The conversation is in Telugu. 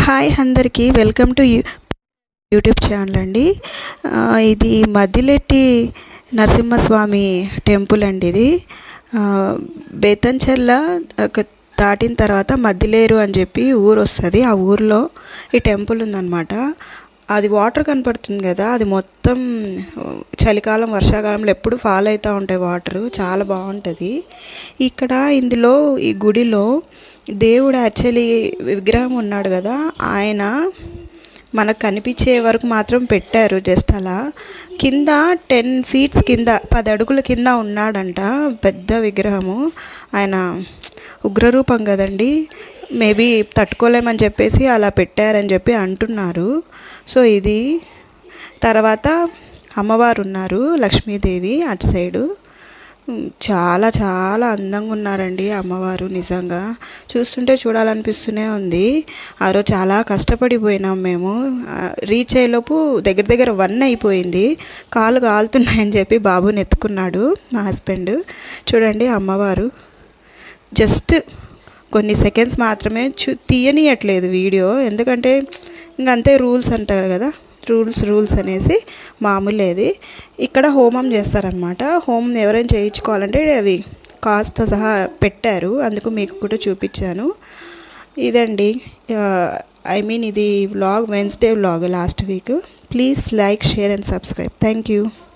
హాయ్ అందరికీ వెల్కమ్ టు యూట్యూబ్ ఛానల్ అండి. ఇది మద్దిలెట్టి నరసింహస్వామి టెంపుల్ అండి. ఇది బేతంచెర్ల దాటిన తర్వాత మద్దిలేరు అని చెప్పి ఊరు వస్తుంది. ఆ ఊరిలో ఈ టెంపుల్ ఉందన్నమాట. అది వాటర్ కనపడుతుంది కదా, అది మొత్తం చలికాలం వర్షాకాలంలో ఎప్పుడు ఫాల్ అవుతూ ఉంటాయి వాటరు. చాలా బాగుంటుంది ఇక్కడ. ఇందులో ఈ గుడిలో దేవుడు యాక్చువల్లీ విగ్రహం ఉన్నాడు కదా, ఆయన మనకు కనిపించే వరకు మాత్రం పెట్టారు. జస్ట్ అలా కింద 10 feet కింద 10 అడుగుల కింద ఉన్నాడంట పెద్ద విగ్రహము. ఆయన ఉగ్రరూపం కదండి, మేబీ తట్టుకోలేమని చెప్పేసి అలా పెట్టారని చెప్పి అంటున్నారు. సో ఇది తర్వాత అమ్మవారు ఉన్నారు, లక్ష్మీదేవి అటు సైడు. చాలా చాలా అందంగా ఉన్నారండి అమ్మవారు. నిజంగా చూస్తుంటే చూడాలనిపిస్తూనే ఉంది. ఆ రోజు చాలా కష్టపడిపోయినాం మేము. రీచ్ అయ్యేలోపు దగ్గర దగ్గర 1 అయిపోయింది. కాళ్ళు కాలుతున్నాయని చెప్పి బాబుని ఎత్తుకున్నాడు మా హస్బెండ్. చూడండి అమ్మవారు జస్ట్ కొన్ని సెకండ్స్ మాత్రమే తీయనియట్లేదు వీడియో, ఎందుకంటే ఇంకంతే రూల్స్ అంటారు కదా, రూల్స్ అనేసి మామూలేది. ఇక్కడ హోమం చేస్తారనమాట. హోమం ఎవరైనా చేయించుకోవాలంటే అవి కాస్ట్తో సహా పెట్టారు, అందుకు మీకు కూడా చూపించాను. ఇదండి ఇది vlog, Wednesday vlog last week. Please like, share and subscribe. Thank you.